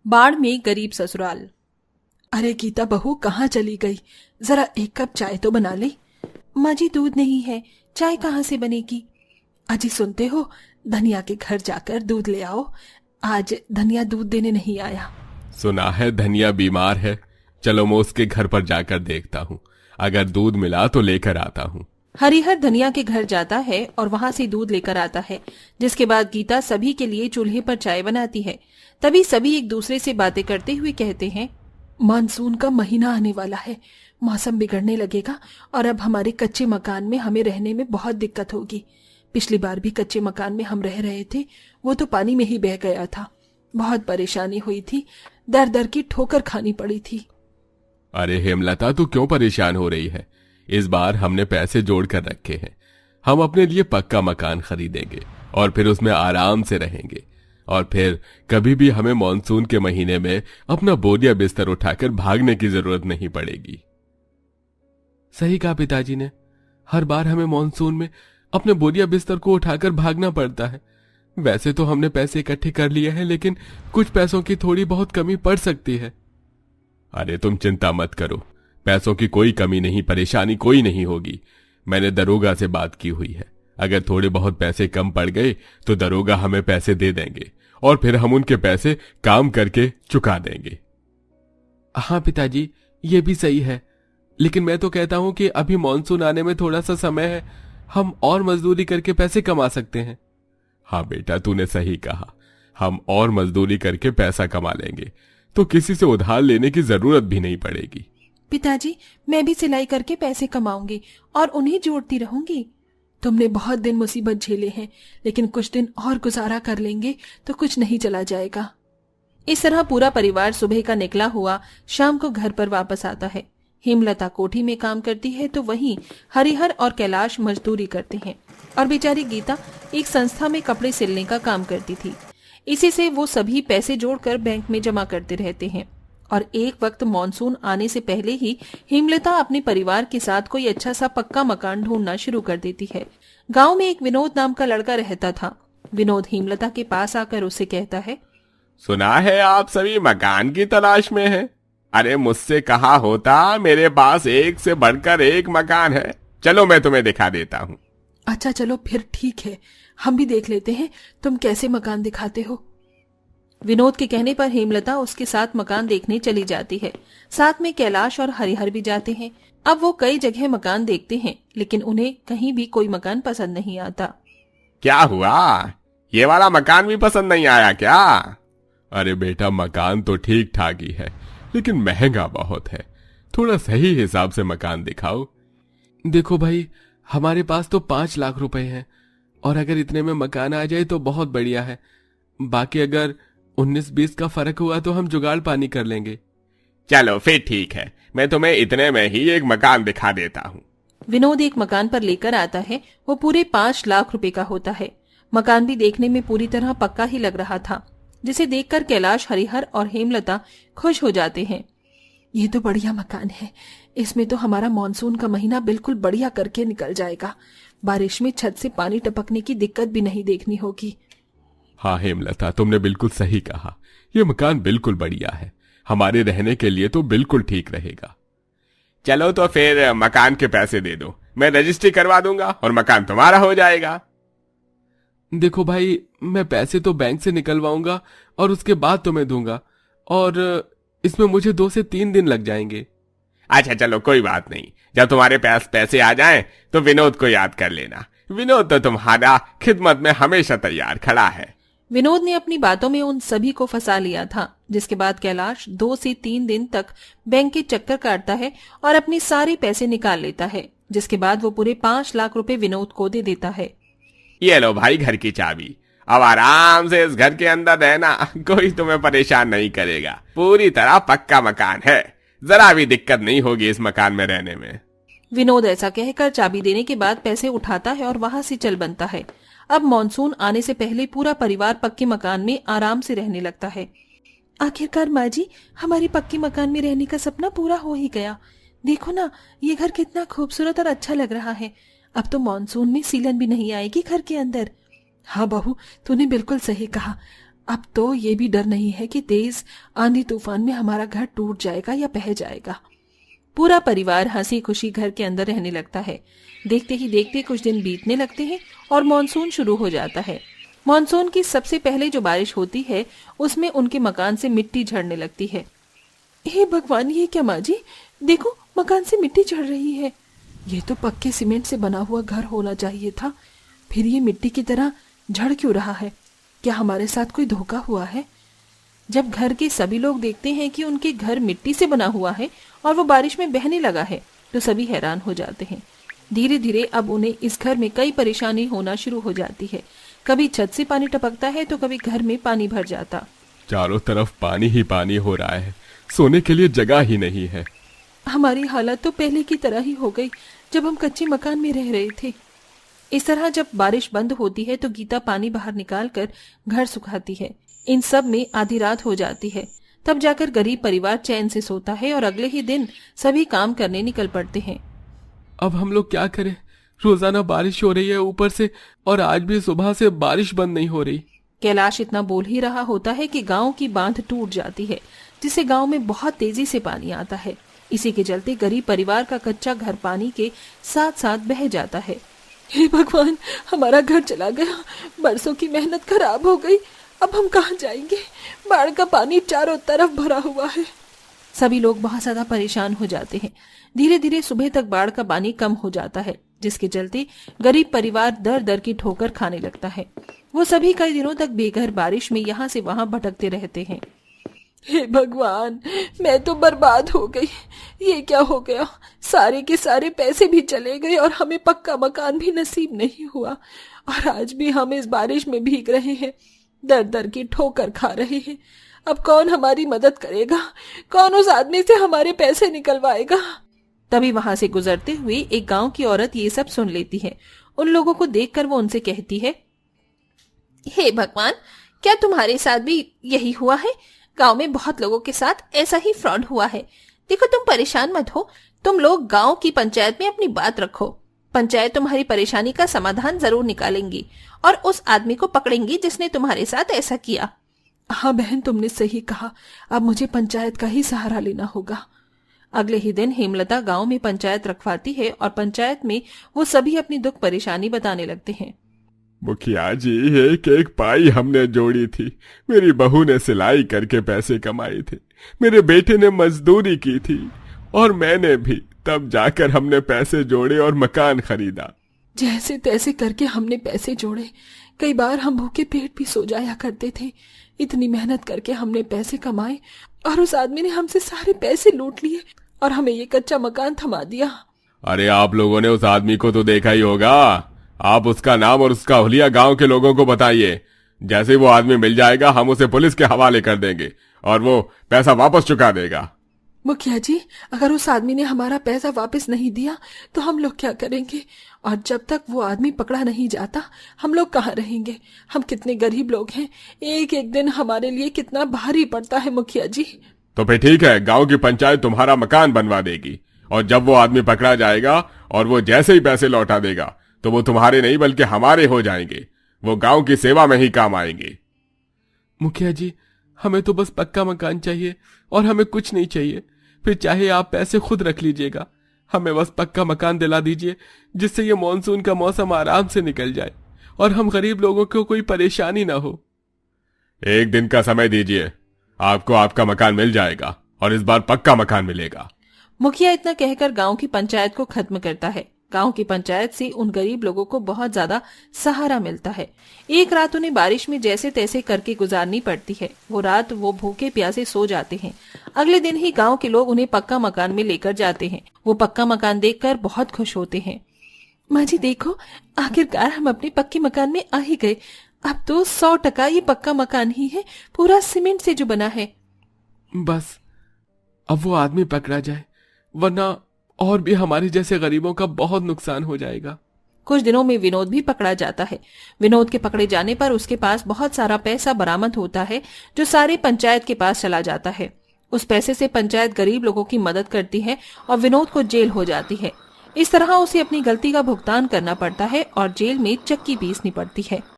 बाढ़ में गरीब ससुराल। अरे गीता बहू कहाँ चली गई? जरा एक कप चाय तो बना ले। माँ जी दूध नहीं है, चाय कहाँ से बनेगी? अजी सुनते हो, धनिया के घर जाकर दूध ले आओ। आज धनिया दूध देने नहीं आया। सुना है धनिया बीमार है। चलो मैं उसके घर पर जाकर देखता हूँ, अगर दूध मिला तो लेकर आता हूँ। हरिहर धनिया के घर जाता है और वहां से दूध लेकर आता है, जिसके बाद गीता सभी के लिए चूल्हे पर चाय बनाती है। तभी सभी एक दूसरे से बातें करते हुए कहते हैं, मानसून का महीना आने वाला है, मौसम बिगड़ने लगेगा और अब हमारे कच्चे मकान में हमें रहने में बहुत दिक्कत होगी। पिछली बार भी कच्चे मकान में हम रह रहे थे, वो तो पानी में ही बह गया था। बहुत परेशानी हुई थी, दर दर की ठोकर खानी पड़ी थी। अरे हेमलता, तू क्यों परेशान हो रही है? इस बार हमने पैसे जोड़ कर रखे हैं। हम अपने लिए पक्का मकान खरीदेंगे और फिर उसमें आराम से रहेंगे। और फिर कभी भी हमें मॉनसून के महीने में अपना बोरिया बिस्तर उठाकर भागने की जरूरत नहीं पड़ेगी। सही कहा पिताजी ने, हर बार हमें मॉनसून में अपने बोरिया बिस्तर को उठाकर भागना पड़ता है। वैसे तो हमने पैसे इकट्ठे कर लिए हैं, लेकिन कुछ पैसों की थोड़ी बहुत कमी पड़ सकती है। अरे तुम चिंता मत करो, पैसों की कोई कमी नहीं, परेशानी कोई नहीं होगी। मैंने दरोगा से बात की हुई है, अगर थोड़े बहुत पैसे कम पड़ गए तो दरोगा हमें पैसे दे देंगे और फिर हम उनके पैसे काम करके चुका देंगे। हाँ पिताजी, ये भी सही है, लेकिन मैं तो कहता हूं कि अभी मॉनसून आने में थोड़ा सा समय है, हम और मजदूरी करके पैसे कमा सकते हैं। हाँ बेटा, तूने सही कहा, हम और मजदूरी करके पैसा कमा लेंगे तो किसी से उधार लेने की जरूरत भी नहीं पड़ेगी। पिताजी, मैं भी सिलाई करके पैसे कमाऊंगी और उन्हें जोड़ती रहूंगी। तुमने बहुत दिन मुसीबत झेले हैं, लेकिन कुछ दिन और गुजारा कर लेंगे तो कुछ नहीं चला जाएगा। इस तरह पूरा परिवार सुबह का निकला हुआ शाम को घर पर वापस आता है। हेमलता कोठी में काम करती है तो वहीं हरिहर और कैलाश मजदूरी करते हैं और बेचारी गीता एक संस्था में कपड़े सिलने का काम करती थी। इसी से वो सभी पैसे जोड़कर बैंक में जमा करते रहते हैं। और एक वक्त मॉनसून आने से पहले ही हेमलता अपने परिवार के साथ कोई अच्छा सा पक्का मकान ढूंढना शुरू कर देती है। गांव में एक विनोद नाम का लड़का रहता था। विनोद हेमलता के पास आकर उससे कहता है, सुना है आप सभी मकान की तलाश में हैं। अरे मुझसे कहा होता, मेरे पास एक से बढ़कर एक मकान है। चलो मैं तुम्हें दिखा देता हूँ। अच्छा चलो फिर ठीक है, हम भी देख लेते हैं तुम कैसे मकान दिखाते हो। विनोद के कहने पर हेमलता उसके साथ मकान देखने चली जाती है। साथ में कैलाश और हरिहर भी जाते हैं। अब वो कई जगह मकान देखते हैं, लेकिन उन्हें कहीं भी कोई मकान पसंद नहीं आता। क्या हुआ, ये वाला मकान भी पसंद नहीं आया क्या? अरे बेटा, मकान तो ठीक ठाक ही है, लेकिन महंगा बहुत है। थोड़ा सही हिसाब से मकान दिखाओ। देखो भाई, हमारे पास तो 5 लाख रुपए हैं और अगर इतने में मकान आ जाए तो बहुत बढ़िया है। बाकी अगर 19-20 का फर्क हुआ तो हम जुगाड़ पानी कर लेंगे। चलो फिर ठीक है, मैं तुम्हें इतने में ही एक मकान दिखा देता हूँ। विनोद एक मकान पर लेकर आता है। वो पूरे 5 लाख रुपए का होता है। मकान भी देखने में पूरी तरह पक्का ही लग रहा था, जिसे देखकर कैलाश, हरिहर और हेमलता खुश हो जाते हैं। ये तो बढ़िया मकान है, इसमें तो हमारा मॉनसून का महीना बिल्कुल बढ़िया करके निकल जाएगा। बारिश में छत से पानी टपकने की दिक्कत भी नहीं देखनी होगी। हाँ हेमलता, तुमने बिल्कुल सही कहा, यह मकान बिल्कुल बढ़िया है, हमारे रहने के लिए तो बिल्कुल ठीक रहेगा। चलो तो फिर मकान के पैसे दे दो, मैं रजिस्ट्री करवा दूंगा और मकान तुम्हारा हो जाएगा। देखो भाई, मैं पैसे तो बैंक से निकलवाऊंगा और उसके बाद तुम्हें दूंगा, और इसमें मुझे 2 से 3 दिन लग जाएंगे। अच्छा चलो कोई बात नहीं, जब तुम्हारे पास पैसे आ जाएं तो विनोद को याद कर लेना। विनोद तो तुम्हारा खिदमत में हमेशा तैयार खड़ा है। विनोद ने अपनी बातों में उन सभी को फंसा लिया था, जिसके बाद कैलाश 2 से 3 दिन तक बैंक के चक्कर काटता है और अपने सारे पैसे निकाल लेता है, जिसके बाद वो पूरे 5 लाख रुपए विनोद को दे देता है। ये लो भाई घर की चाबी, अब आराम से इस घर के अंदर रहना, कोई तुम्हें परेशान नहीं करेगा। पूरी तरह पक्का मकान है, जरा भी दिक्कत नहीं होगी इस मकान में रहने में। विनोद ऐसा कहकर चाबी देने के बाद पैसे उठाता है और वहां से चल बनता है। अब मॉनसून आने से पहले पूरा परिवार पक्के मकान में आराम से रहने लगता है। आखिरकार माँ जी, हमारी पक्के मकान में रहने का सपना पूरा हो ही गया। देखो ना, ये घर कितना खूबसूरत और अच्छा लग रहा है। अब तो मॉनसून में सीलन भी नहीं आएगी घर के अंदर। हाँ बहू, तूने बिल्कुल सही कहा, अब तो ये भी डर नहीं है कि तेज आंधी तूफान में हमारा घर टूट जाएगा या बह जाएगा। पूरा परिवार हंसी खुशी घर के अंदर रहने लगता है। देखते ही देखते कुछ दिन बीतने लगते हैं और मानसून शुरू हो जाता है। मानसून की सबसे पहले जो बारिश होती है उसमें उनके मकान से मिट्टी झड़ने लगती है। हे भगवान, ये क्या माँ जी, देखो मकान से मिट्टी झड़ रही है। ये तो पक्के सीमेंट से बना हुआ घर होना चाहिए था, फिर ये मिट्टी की तरह झड़ क्यों रहा है? क्या हमारे साथ कोई धोखा हुआ है? जब घर के सभी लोग देखते हैं कि उनके घर मिट्टी से बना हुआ है और वो बारिश में बहने लगा है तो सभी हैरान हो जाते हैं। धीरे धीरे अब उन्हें इस घर में कई परेशानी होना शुरू हो जाती है। कभी छत से पानी टपकता है तो कभी घर में पानी भर जाता। चारों तरफ पानी ही पानी हो रहा है, सोने के लिए जगह ही नहीं है। हमारी हालत तो पहले की तरह ही हो गई जब हम कच्चे मकान में रह रहे थे। इस तरह जब बारिश बंद होती है तो गीता पानी बाहर निकालकर घर सुखाती है। इन सब में आधी रात हो जाती है। तब जाकर गरीब परिवार चैन से सोता है और अगले ही दिन सभी काम करने निकल पड़ते हैं। अब हम लोग क्या करें? रोजाना बारिश हो रही है ऊपर से, और आज भी सुबह से बारिश बंद नहीं हो रही। कैलाश इतना बोल ही रहा होता है कि गांव की बांध टूट जाती है, जिससे गांव में बहुत तेजी से पानी आता है। इसी के चलते गरीब परिवार का कच्चा घर पानी के साथ साथ बह जाता है। हे भगवान, हमारा घर चला गया, बरसों की मेहनत खराब हो गई। अब हम कहाँ जाएंगे? बाढ़ का पानी चारों तरफ भरा हुआ है। सभी लोग बहुत ज्यादा परेशान हो जाते हैं। धीरे धीरे सुबह तक बाढ़ का पानी कम हो जाता है, जिसके चलते गरीब परिवार दर दर की ठोकर खाने लगता है। वो सभी कई दिनों तक बेघर बारिश में यहाँ से वहाँ भटकते रहते हैं। हे भगवान, मैं तो बर्बाद हो गई। ये क्या हो गया? सारे के सारे पैसे भी चले गए और हमें पक्का मकान भी नसीब नहीं हुआ, और आज भी हम इस बारिश में भीग रहे हैं, दर दर की ठोकर खा रहे हैं। अब कौन हमारी मदद करेगा? कौन उस आदमी से हमारे पैसे निकलवाएगा? तभी वहां से गुजरते हुए एक गांव की औरत ये सब सुन लेती है। उन लोगों को देखकर वो उनसे कहती है, हे भगवान, क्या तुम्हारे साथ भी यही हुआ है? गांव में बहुत लोगों के साथ ऐसा ही फ्रॉड हुआ है। देखो, तुम परेशान मत हो, तुम लोग गांव की पंचायत में अपनी बात रखो। पंचायत तुम्हारी परेशानी का समाधान जरूर निकालेंगी और उस आदमी को पकड़ेंगी जिसने तुम्हारे साथ ऐसा किया। हाँ बहन, तुमने सही कहा, अब मुझे पंचायत का ही सहारा लेना होगा। अगले ही दिन हेमलता गांव में पंचायत रखवाती है और पंचायत में वो सभी अपनी दुख परेशानी बताने लगते हैं। मुखिया जी, एक पाई हमने जोड़ी थी। मेरी बहू ने सिलाई करके पैसे कमाए थे, मेरे बेटे ने मजदूरी की थी और मैंने भी। तब जाकर हमने पैसे जोड़े और मकान खरीदा। जैसे तैसे करके हमने पैसे जोड़े। कई बार हम भूखे पेट भी सो जाया करते थे। इतनी मेहनत करके हमने पैसे कमाए और उस आदमी ने हमसे सारे पैसे लूट लिए और हमें ये कच्चा मकान थमा दिया। अरे आप लोगों ने उस आदमी को तो देखा ही होगा। आप उसका नाम और उसका हुलिया गांव के लोगों को बताइए। जैसे वो आदमी मिल जाएगा हम उसे पुलिस के हवाले कर देंगे और वो पैसा वापस चुका देगा। मुखिया जी, अगर उस आदमी ने हमारा पैसा वापस नहीं दिया तो हम लोग क्या करेंगे? और जब तक वो आदमी पकड़ा नहीं जाता हम लोग कहाँ रहेंगे? हम कितने गरीब लोग हैं, एक एक दिन हमारे लिए कितना भारी पड़ता है मुखिया जी। तो फिर ठीक है, गांव की पंचायत तुम्हारा मकान बनवा देगी और जब वो आदमी पकड़ा जाएगा और वो जैसे ही पैसे लौटा देगा तो वो तुम्हारे नहीं बल्कि हमारे हो जाएंगे। वो गांव की सेवा में ही काम आएंगे। मुखिया जी, हमें तो बस पक्का मकान चाहिए और हमें कुछ नहीं चाहिए। फिर चाहे आप पैसे खुद रख लीजिएगा, हमें बस पक्का मकान दिला दीजिए जिससे ये मॉनसून का मौसम आराम से निकल जाए और हम गरीब लोगों को कोई परेशानी ना हो। एक दिन का समय दीजिए, आपको आपका मकान मिल जाएगा और इस बार पक्का मकान मिलेगा। मुखिया इतना कहकर गांव की पंचायत को खत्म करता है। गांव की पंचायत से उन गरीब लोगों को बहुत ज्यादा सहारा मिलता है। एक रात उन्हें बारिश में जैसे तैसे करके गुजारनी पड़ती है। वो रात वो भूखे प्यासे सो जाते हैं। अगले दिन ही गांव के लोग उन्हें पक्का मकान में लेकर जाते हैं। वो पक्का मकान देखकर बहुत खुश होते हैं। माँ जी देखो, आखिरकार हम अपने पक्के मकान में आ ही गए। अब तो 100% ये पक्का मकान ही है, पूरा सीमेंट से जो बना है। बस अब वो आदमी पकड़ा जाए, वरना और भी हमारे जैसे गरीबों का बहुत नुकसान हो जाएगा। कुछ दिनों में विनोद भी पकड़ा जाता है। विनोद के पकड़े जाने पर उसके पास बहुत सारा पैसा बरामद होता है जो सारे पंचायत के पास चला जाता है। उस पैसे से पंचायत गरीब लोगों की मदद करती है और विनोद को जेल हो जाती है। इस तरह उसे अपनी गलती का भुगतान करना पड़ता है और जेल में चक्की पीसनी पड़ती है।